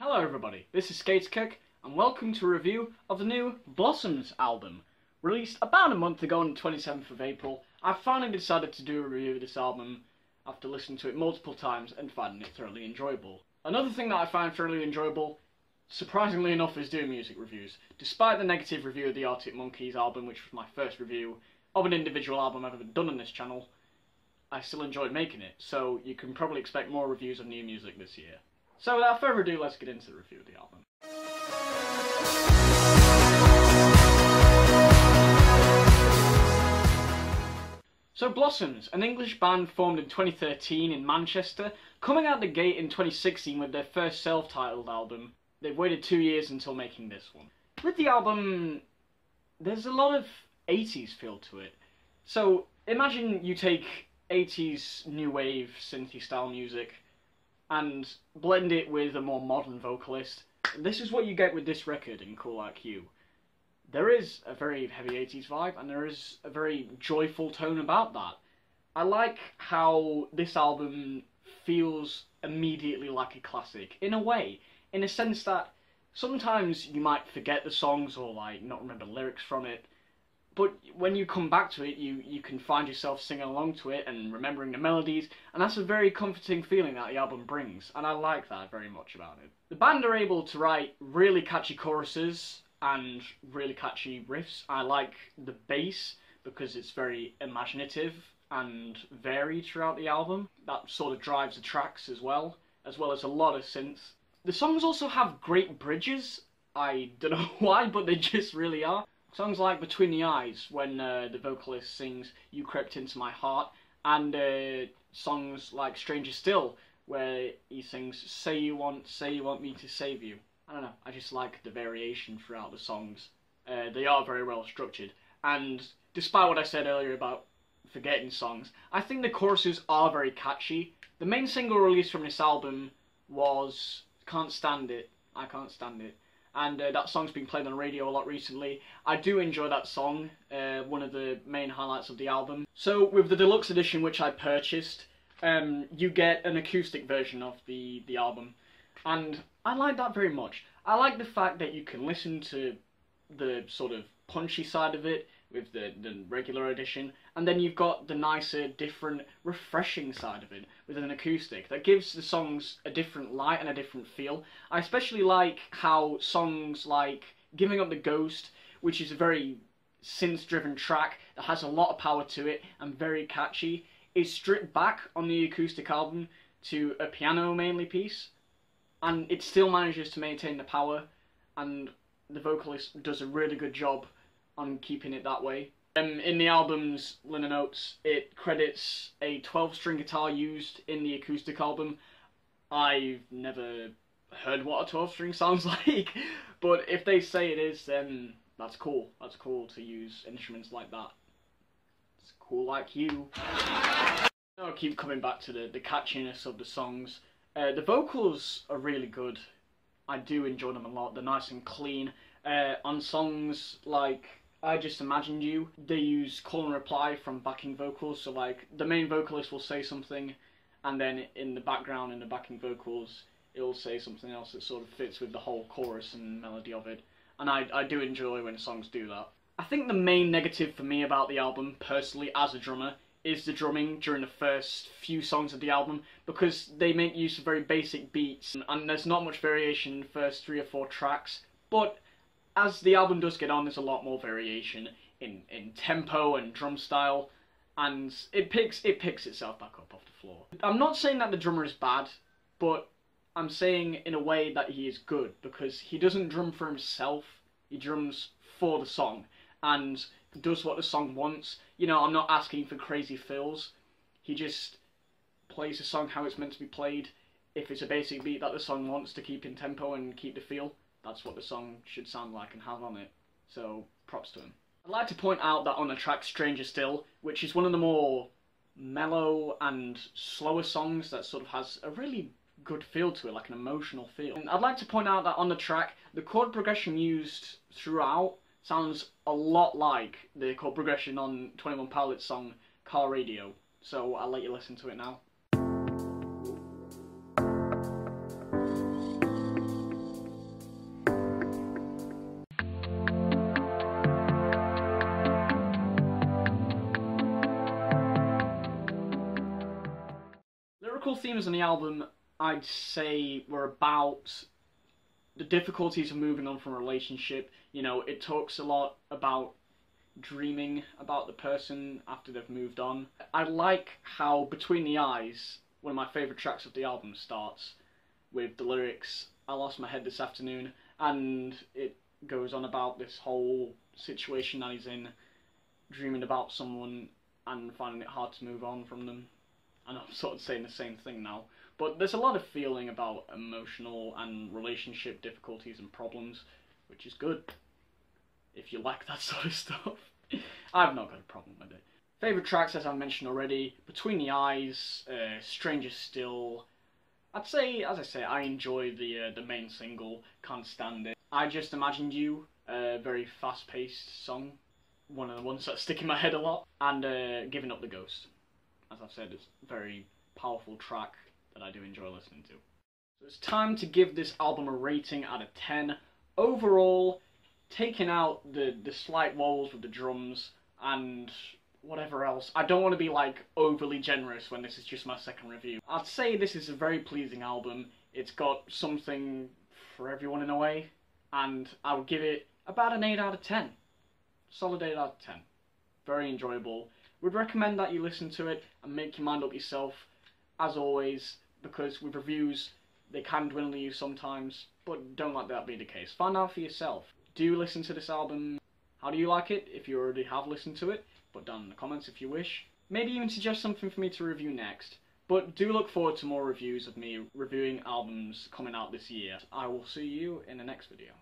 Hello everybody, this is Skaterkick, and welcome to a review of the new Blossoms album. Released about a month ago on the 27th of April, I finally decided to do a review of this album after listening to it multiple times and finding it thoroughly enjoyable. Another thing that I find thoroughly enjoyable, surprisingly enough, is doing music reviews. Despite the negative review of the Arctic Monkeys album, which was my first review of an individual album I've ever done on this channel, I still enjoyed making it, so you can probably expect more reviews of new music this year. So without further ado, let's get into the review of the album. So Blossoms, an English band formed in 2013 in Manchester, coming out the gate in 2016 with their first self-titled album. They've waited 2 years until making this one. With the album, there's a lot of 80s feel to it. So imagine you take 80s new wave synthy style music and blend it with a more modern vocalist. This is what you get with this record in Cool Like You. There is a very heavy 80s vibe, and there is a very joyful tone about that. I like how this album feels immediately like a classic, in a way, in a sense that sometimes you might forget the songs or like not remember lyrics from it, but when you come back to it, you can find yourself singing along to it and remembering the melodies, and that's a very comforting feeling that the album brings, and I like that very much about it. The band are able to write really catchy choruses and really catchy riffs. I like the bass because it's very imaginative and varied throughout the album. That sort of drives the tracks as well as a lot of synths. The songs also have great bridges. I don't know why, but they just really are. Songs like Between the Eyes, when the vocalist sings You Crept Into My Heart, and songs like Stranger Still, where he sings Say You Want Me to Save You. I don't know, I just like the variation throughout the songs. They are very well structured, and despite what I said earlier about forgetting songs, I think the choruses are very catchy. The main single released from this album was Can't Stand It, I Can't Stand It. And that song's been played on the radio a lot recently. I do enjoy that song, one of the main highlights of the album. So with the deluxe edition, which I purchased, you get an acoustic version of the album. And I like that very much. I like the fact that you can listen to the sort of punchy side of it with the regular edition, and then you've got the nicer, different, refreshing side of it with an acoustic that gives the songs a different light and a different feel. I especially like how songs like Giving Up the Ghost, which is a very synth-driven track that has a lot of power to it and very catchy, is stripped back on the acoustic album to a piano mainly piece, and it still manages to maintain the power, and the vocalist does a really good job on keeping it that way. In the album's liner notes, it credits a 12-string guitar used in the acoustic album. I've never heard what a 12-string sounds like, but if they say it is, then that's cool. That's cool to use instruments like that. It's Cool Like You. I'll keep coming back to the catchiness of the songs. The vocals are really good. I do enjoy them a lot. They're nice and clean. On songs like I Just Imagined You, they use call and reply from backing vocals, so like the main vocalist will say something, and then in the background, in the backing vocals, it'll say something else that sort of fits with the whole chorus and melody of it, and I do enjoy when songs do that. I think the main negative for me about the album, personally as a drummer, is the drumming during the first few songs of the album, because they make use of very basic beats, and there's not much variation in the first 3 or 4 tracks, but as the album does get on, there's a lot more variation in tempo and drum style, and it picks itself back up off the floor. I'm not saying that the drummer is bad, but I'm saying in a way that he is good, because he doesn't drum for himself, he drums for the song, and does what the song wants. You know, I'm not asking for crazy fills, he just plays the song how it's meant to be played. If it's a basic beat that the song wants to keep in tempo and keep the feel, that's what the song should sound like and have on it. So, props to him. I'd like to point out that on the track Stranger Still, which is one of the more mellow and slower songs that sort of has a really good feel to it, like an emotional feel. And I'd like to point out that on the track, the chord progression used throughout sounds a lot like the chord progression on 21 Pilots' song Car Radio. So I'll let you listen to it now. themes on the album, I'd say, were about the difficulties of moving on from a relationship. You know, it talks a lot about dreaming about the person after they've moved on. I like how Between the Eyes, one of my favourite tracks of the album, starts with the lyrics, "I lost my head this afternoon," and it goes on about this whole situation that he's in, dreaming about someone and finding it hard to move on from them. And I'm sort of saying the same thing now. But there's a lot of feeling about emotional and relationship difficulties and problems, which is good if you like that sort of stuff. I've not got a problem with it. Favourite tracks, as I mentioned already, Between the Eyes, Stranger Still. I'd say, as I say, I enjoy the main single, Can't Stand It. I Just Imagined You, a very fast-paced song, one of the ones that stick in my head a lot, and Giving Up the Ghost. As I've said, it's a very powerful track that I do enjoy listening to. So it's time to give this album a rating out of 10. Overall, taking out the slight wobbles with the drums and whatever else, I don't want to be like overly generous when this is just my second review. I'd say this is a very pleasing album. It's got something for everyone in a way, and I would give it about an 8 out of 10. Solid 8 out of 10. Very enjoyable. Would recommend that you listen to it and make your mind up yourself, as always, because with reviews, they can dwindle you sometimes, but don't let that be the case. Find out for yourself. Do you listen to this album? How do you like it, if you already have listened to it? Put down in the comments if you wish. Maybe even suggest something for me to review next. But do look forward to more reviews of me reviewing albums coming out this year. I will see you in the next video.